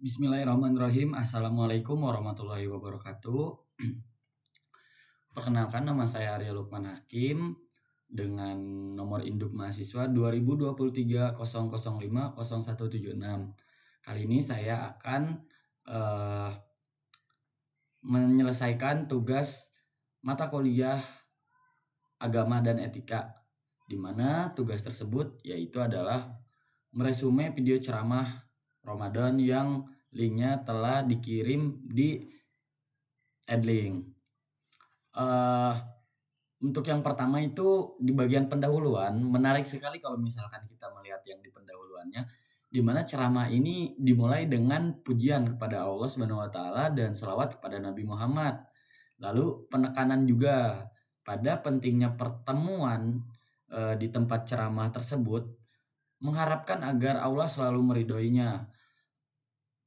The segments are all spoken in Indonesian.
Bismillahirrahmanirrahim. Assalamualaikum warahmatullahi wabarakatuh. Perkenalkan, nama saya Arya Lukman Hakim dengan nomor induk mahasiswa 202300500176. Kali ini saya akan menyelesaikan tugas mata kuliah agama dan etika, di mana tugas tersebut yaitu adalah meresume video ceramah Ramadan yang linknya telah dikirim di Adlink. Untuk yang pertama itu di bagian pendahuluan, menarik sekali kalau misalkan kita melihat yang di pendahuluannya, di mana ceramah ini dimulai dengan pujian kepada Allah Subhanahu wa taala dan selawat kepada Nabi Muhammad. Lalu penekanan juga pada pentingnya pertemuan di tempat ceramah tersebut, mengharapkan agar Allah selalu meridhoinya.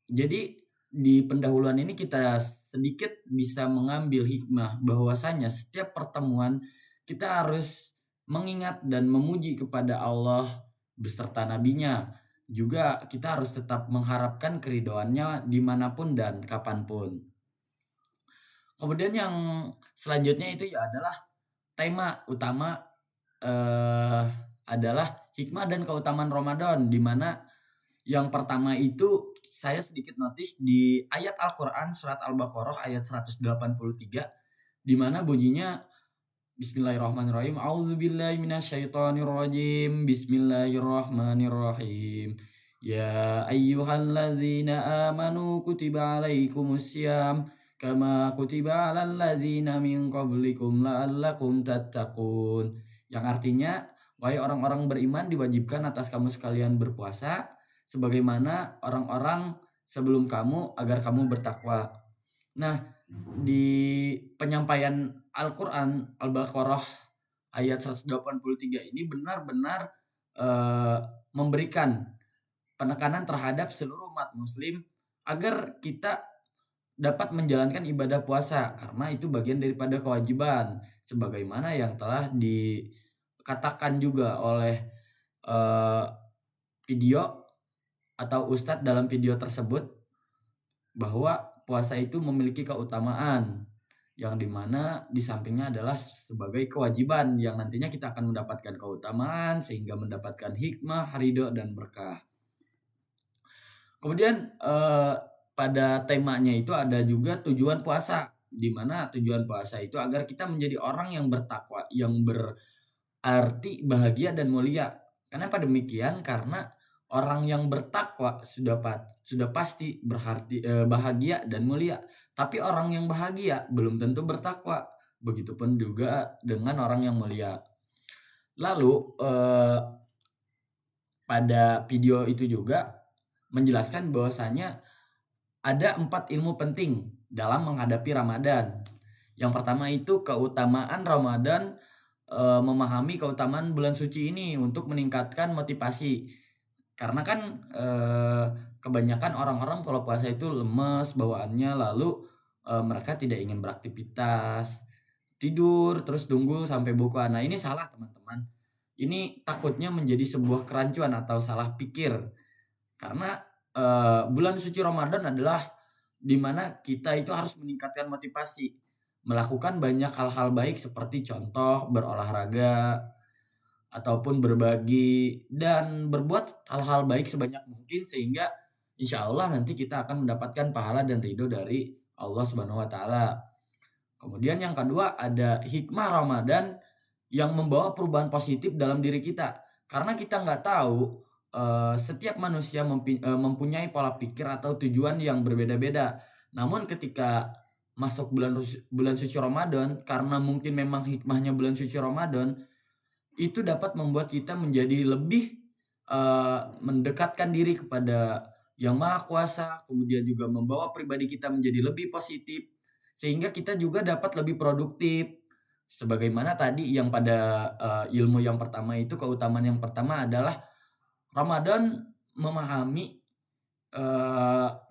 Jadi di pendahuluan ini kita sedikit bisa mengambil hikmah bahwasanya setiap pertemuan kita harus mengingat dan memuji kepada Allah beserta nabinya. Juga kita harus tetap mengharapkan keridhoannya dimanapun dan kapanpun. Kemudian yang selanjutnya itu ya adalah tema utama adalah hikmah dan keutamaan Ramadan, di mana yang pertama itu saya sedikit notice di ayat Al-Quran surat Al-Baqarah ayat 183, di mana bunyinya Bismillahirrahmanirrahim. A'udzubillahi minasyaitonirrajim. Bismillahirrahmanirrahim. Ya ayyuhallazina amanu kutiba alaikumussyam kama kutiba alal ladzina min qablikum la'allakum tattaqun. Yang artinya, wahai orang-orang beriman, diwajibkan atas kamu sekalian berpuasa sebagaimana orang-orang sebelum kamu agar kamu bertakwa. Nah, di penyampaian Al-Quran Al-Baqarah ayat 183 ini benar-benar memberikan penekanan terhadap seluruh umat muslim agar kita dapat menjalankan ibadah puasa, karena itu bagian daripada kewajiban sebagaimana yang telah dikatakan juga oleh video atau ustadz dalam video tersebut, bahwa puasa itu memiliki keutamaan yang dimana di sampingnya adalah sebagai kewajiban yang nantinya kita akan mendapatkan keutamaan sehingga mendapatkan hikmah, ridho, dan berkah. Kemudian pada temanya itu ada juga tujuan puasa, di mana tujuan puasa itu agar kita menjadi orang yang bertakwa, yang berarti bahagia dan mulia. Kenapa demikian? Karena orang yang bertakwa sudah pasti berarti bahagia dan mulia. Tapi orang yang bahagia belum tentu bertakwa. Begitupun juga dengan orang yang mulia. Lalu pada video itu juga menjelaskan bahwasanya ada 4 ilmu penting dalam menghadapi Ramadan. Yang pertama itu keutamaan Ramadan, memahami keutamaan bulan suci ini untuk meningkatkan motivasi. Karena kan kebanyakan orang-orang kalau puasa itu lemes bawaannya, lalu mereka tidak ingin beraktivitas, tidur terus tunggu sampai buka. Nah, ini salah teman-teman. Ini takutnya menjadi sebuah kerancuan atau salah pikir. Karena bulan suci Ramadan adalah dimana kita itu harus meningkatkan motivasi, melakukan banyak hal-hal baik seperti contoh berolahraga, ataupun berbagi dan berbuat hal-hal baik sebanyak mungkin, sehingga insya Allah nanti kita akan mendapatkan pahala dan ridho dari Allah Subhanahu wa taala. Kemudian yang kedua ada hikmah Ramadan yang membawa perubahan positif dalam diri kita. Karena kita nggak tahu setiap manusia mempunyai pola pikir atau tujuan yang berbeda-beda. Namun ketika masuk bulan suci Ramadan, karena mungkin memang hikmahnya bulan suci Ramadan, itu dapat membuat kita menjadi lebih mendekatkan diri kepada Yang Maha Kuasa, kemudian juga membawa pribadi kita menjadi lebih positif, sehingga kita juga dapat lebih produktif. Sebagaimana tadi yang pada ilmu yang pertama itu, keutamaan yang pertama adalah Ramadan memahami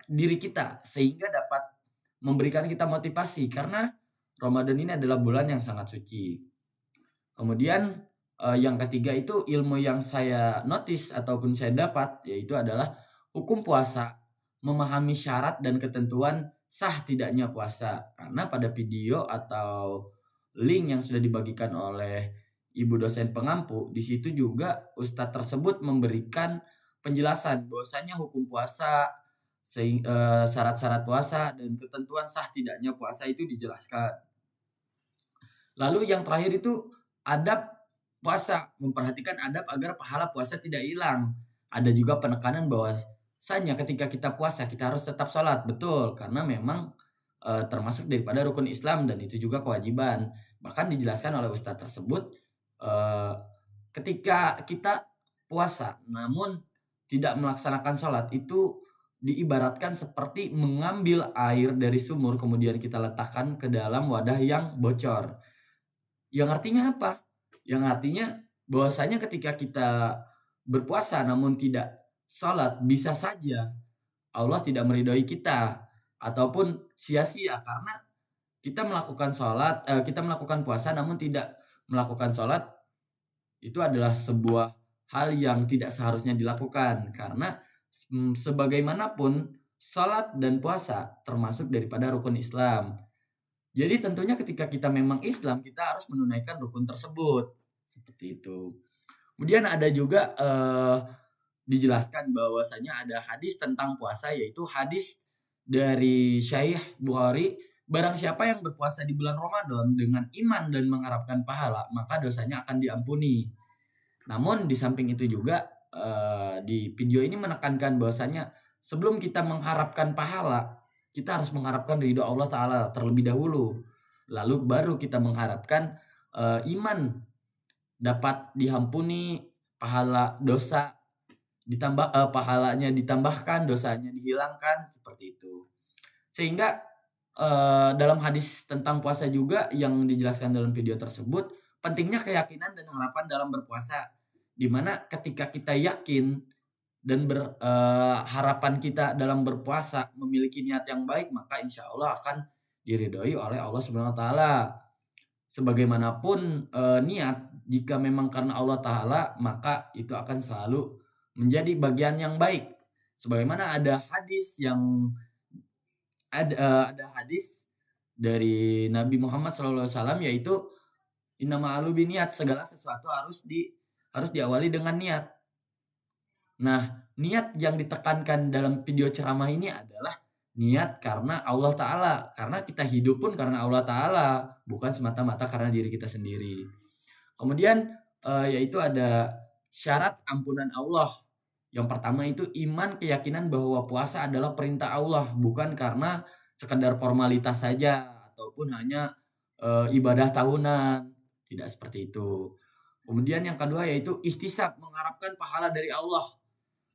diri kita sehingga dapat memberikan kita motivasi, karena Ramadan ini adalah bulan yang sangat suci. Kemudian yang ketiga itu ilmu yang saya notice ataupun saya dapat, yaitu adalah hukum puasa memahami syarat dan ketentuan sah tidaknya puasa. Karena pada video atau link yang sudah dibagikan oleh ibu dosen pengampu, di situ juga ustadz tersebut memberikan penjelasan bahwasanya hukum puasa, syarat-syarat puasa dan ketentuan sah tidaknya puasa itu dijelaskan. Lalu yang terakhir itu adab puasa, memperhatikan adab agar pahala puasa tidak hilang. Ada juga penekanan bahwasanya ketika kita puasa kita harus tetap sholat, betul, karena memang termasuk daripada rukun Islam dan itu juga kewajiban. Bahkan dijelaskan oleh ustadz tersebut, eh, ketika kita puasa namun tidak melaksanakan sholat itu diibaratkan seperti mengambil air dari sumur kemudian kita letakkan ke dalam wadah yang bocor. Yang artinya apa? Yang artinya bahwasanya ketika kita berpuasa namun tidak sholat, bisa saja Allah tidak meridhoi kita ataupun sia-sia karena kita melakukan sholat, kita melakukan puasa namun tidak melakukan sholat, itu adalah sebuah hal yang tidak seharusnya dilakukan karena sebagaimanapun sholat dan puasa termasuk daripada rukun Islam. Jadi tentunya ketika kita memang Islam, kita harus menunaikan rukun tersebut. Seperti itu. Kemudian ada juga dijelaskan bahwasanya ada hadis tentang puasa, yaitu hadis dari Syaikh Bukhari, barang siapa yang berpuasa di bulan Ramadan dengan iman dan mengharapkan pahala, maka dosanya akan diampuni. Namun di samping itu juga di video ini menekankan bahwasanya sebelum kita mengharapkan pahala, kita harus mengharapkan ridho Allah Ta'ala terlebih dahulu. Lalu baru kita mengharapkan iman dapat diampuni, pahala dosa pahalanya ditambahkan, dosanya dihilangkan, seperti itu. Sehingga dalam hadis tentang puasa juga yang dijelaskan dalam video tersebut, pentingnya keyakinan dan harapan dalam berpuasa. Dimana ketika kita yakin dan harapan kita dalam berpuasa memiliki niat yang baik, maka insya Allah akan diridhoi oleh Allah Subhanahu Wa Taala. Sebagaimanapun niat, jika memang karena Allah Taala, maka itu akan selalu menjadi bagian yang baik. Sebagaimana ada hadis hadis dari Nabi Muhammad SAW, yaitu innama alu biniat, segala sesuatu harus diawali dengan niat. Nah, niat yang ditekankan dalam video ceramah ini adalah niat karena Allah Ta'ala. Karena kita hidup pun karena Allah Ta'ala, bukan semata-mata karena diri kita sendiri. Kemudian yaitu ada syarat ampunan Allah. Yang pertama itu iman, keyakinan bahwa puasa adalah perintah Allah, bukan karena sekedar formalitas saja ataupun hanya ibadah tahunan. Tidak seperti itu. Kemudian yang kedua yaitu ihtisab, mengharapkan pahala dari Allah.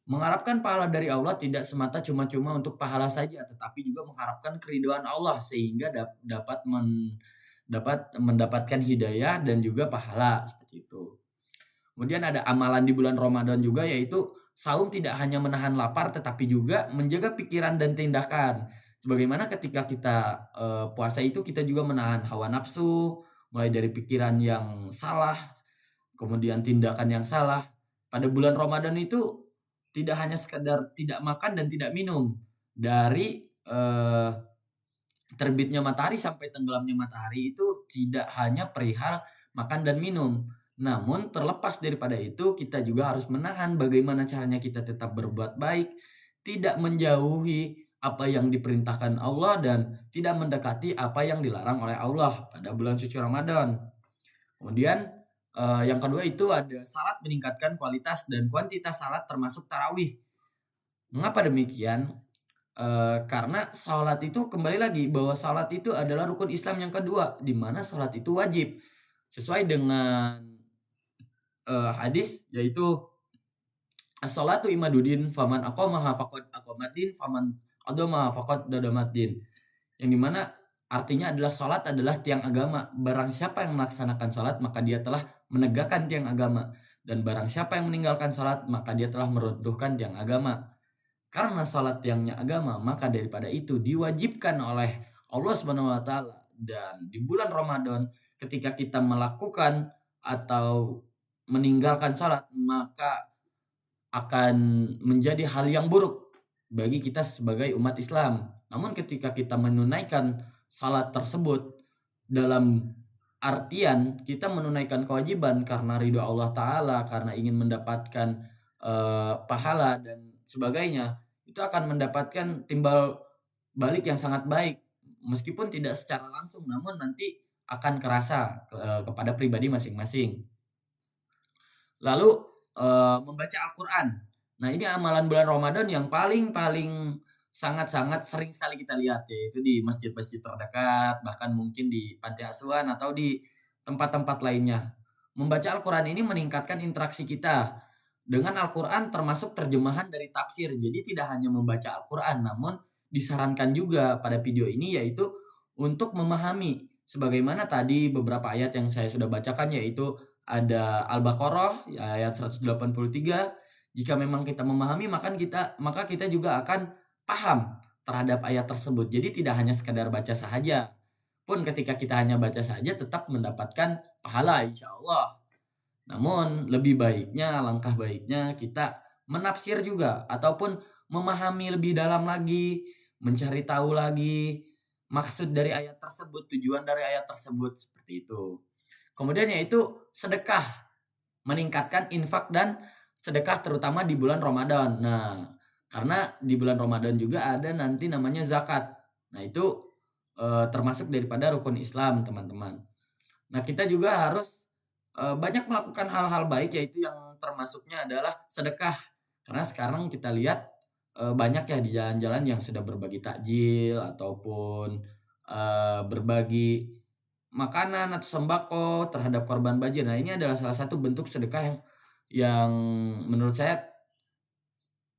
Mengharapkan pahala dari Allah tidak semata cuma-cuma untuk pahala saja, tetapi juga mengharapkan keridhaan Allah sehingga dapat mendapatkan hidayah dan juga pahala, seperti itu. Kemudian ada amalan di bulan Ramadan juga, yaitu saum tidak hanya menahan lapar tetapi juga menjaga pikiran dan tindakan. Sebagaimana ketika kita puasa itu kita juga menahan hawa nafsu, mulai dari pikiran yang salah, kemudian tindakan yang salah. Pada bulan Ramadan itu tidak hanya sekedar tidak makan dan tidak minum. Dari terbitnya matahari sampai tenggelamnya matahari itu tidak hanya perihal makan dan minum. Namun terlepas daripada itu kita juga harus menahan bagaimana caranya kita tetap berbuat baik, tidak menjauhi apa yang diperintahkan Allah dan tidak mendekati apa yang dilarang oleh Allah pada bulan suci Ramadan. Kemudian yang kedua itu ada salat, meningkatkan kualitas dan kuantitas salat termasuk tarawih. Mengapa demikian? Karena salat itu kembali lagi bahwa salat itu adalah rukun Islam yang kedua, di mana salat itu wajib. Sesuai dengan hadis yaitu as-salatu imaduddin faman aqamaha faqad aqamaddin faman adamaha faqad dadamaddin. Yang dimana artinya adalah salat adalah tiang agama. Barang siapa yang melaksanakan salat maka dia telah menegakkan tiang agama. Dan barang siapa yang meninggalkan salat maka dia telah meruntuhkan tiang agama. Karena salat tiangnya agama, maka daripada itu diwajibkan oleh Allah Subhanahu Wa Taala. Dan di bulan Ramadan ketika kita melakukan atau meninggalkan salat maka akan menjadi hal yang buruk. bagi kita sebagai umat Islam. Namun ketika kita menunaikan salat tersebut dalam artian kita menunaikan kewajiban karena ridho Allah Ta'ala, karena ingin mendapatkan pahala dan sebagainya, itu akan mendapatkan timbal balik yang sangat baik. Meskipun tidak secara langsung, namun nanti akan kerasa kepada pribadi masing-masing. Lalu membaca Al-Quran. Nah, ini amalan bulan Ramadan yang paling sangat-sangat sering sekali kita lihat, yaitu di masjid-masjid terdekat, bahkan mungkin di panti asuhan atau di tempat-tempat lainnya. Membaca Al-Quran ini meningkatkan interaksi kita dengan Al-Quran, termasuk terjemahan dari tafsir. Jadi tidak hanya membaca Al-Quran, namun disarankan juga pada video ini yaitu untuk memahami sebagaimana tadi beberapa ayat yang saya sudah bacakan, yaitu ada Al-Baqarah ayat 183. Jika memang kita memahami, maka kita juga akan paham terhadap ayat tersebut. Jadi tidak hanya sekedar baca saja. Pun ketika kita hanya baca saja tetap mendapatkan pahala insya Allah. Namun lebih baiknya, langkah baiknya kita menafsir juga ataupun memahami lebih dalam lagi, mencari tahu lagi maksud dari ayat tersebut, tujuan dari ayat tersebut, seperti itu. Kemudian yaitu sedekah, meningkatkan infak dan sedekah terutama di bulan Ramadan. Nah, karena di bulan Ramadan juga ada nanti namanya zakat. Nah, itu termasuk daripada rukun Islam, teman-teman. Nah, kita juga harus banyak melakukan hal-hal baik, yaitu yang termasuknya adalah sedekah. Karena sekarang kita lihat banyak ya di jalan-jalan yang sudah berbagi takjil ataupun berbagi makanan atau sembako terhadap korban banjir. Nah, ini adalah salah satu bentuk sedekah yang menurut saya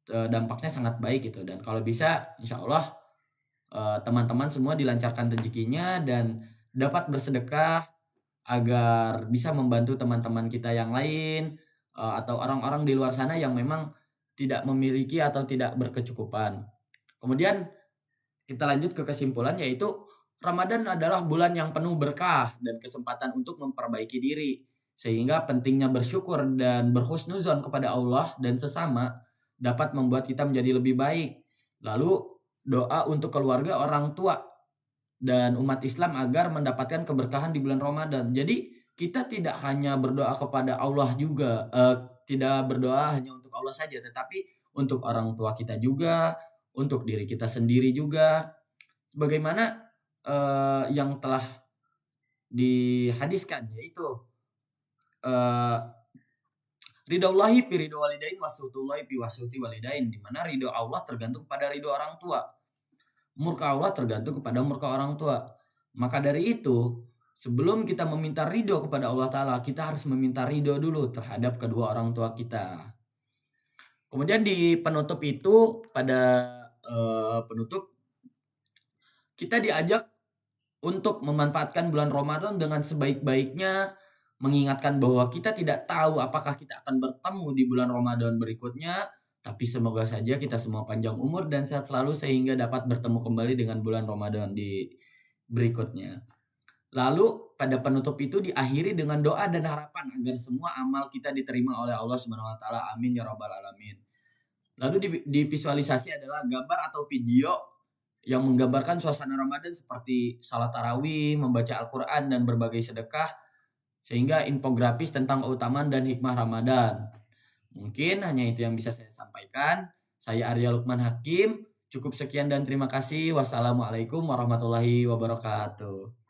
dampaknya sangat baik gitu, dan kalau bisa insya Allah teman-teman semua dilancarkan rezekinya dan dapat bersedekah agar bisa membantu teman-teman kita yang lain atau orang-orang di luar sana yang memang tidak memiliki atau tidak berkecukupan. Kemudian kita lanjut ke kesimpulan, yaitu Ramadan adalah bulan yang penuh berkah dan kesempatan untuk memperbaiki diri. Sehingga pentingnya bersyukur dan berhusnuzon kepada Allah dan sesama dapat membuat kita menjadi lebih baik. Lalu doa untuk keluarga, orang tua, dan umat Islam agar mendapatkan keberkahan di bulan Ramadan. Jadi kita tidak hanya berdoa kepada Allah juga, tidak berdoa hanya untuk Allah saja, tetapi untuk orang tua kita juga, untuk diri kita sendiri juga. Bagaimana yang telah dihadiskan, yaitu ridaullahi fi ridho walidain wasutullahi fi wasuti walidain, di mana ridho Allah tergantung pada ridho orang tua. Murka Allah tergantung kepada murka orang tua. Maka dari itu, sebelum kita meminta ridho kepada Allah Ta'ala, kita harus meminta ridho dulu terhadap kedua orang tua kita. Kemudian di penutup itu, pada penutup, kita diajak untuk memanfaatkan bulan Ramadan dengan sebaik-baiknya, mengingatkan bahwa kita tidak tahu apakah kita akan bertemu di bulan Ramadan berikutnya, tapi semoga saja kita semua panjang umur dan sehat selalu sehingga dapat bertemu kembali dengan bulan Ramadan di berikutnya. Lalu pada penutup itu diakhiri dengan doa dan harapan agar semua amal kita diterima oleh Allah Subhanahu wa taala. Amin ya rabbal alamin. Lalu di visualisasi adalah gambar atau video yang menggambarkan suasana Ramadan seperti salat tarawih, membaca Al-Qur'an dan berbagai sedekah, sehingga infografis tentang keutamaan dan hikmah Ramadan. Mungkin hanya itu yang bisa saya sampaikan. Saya Arya Lukman Hakim. Cukup sekian dan terima kasih. Wassalamualaikum warahmatullahi wabarakatuh.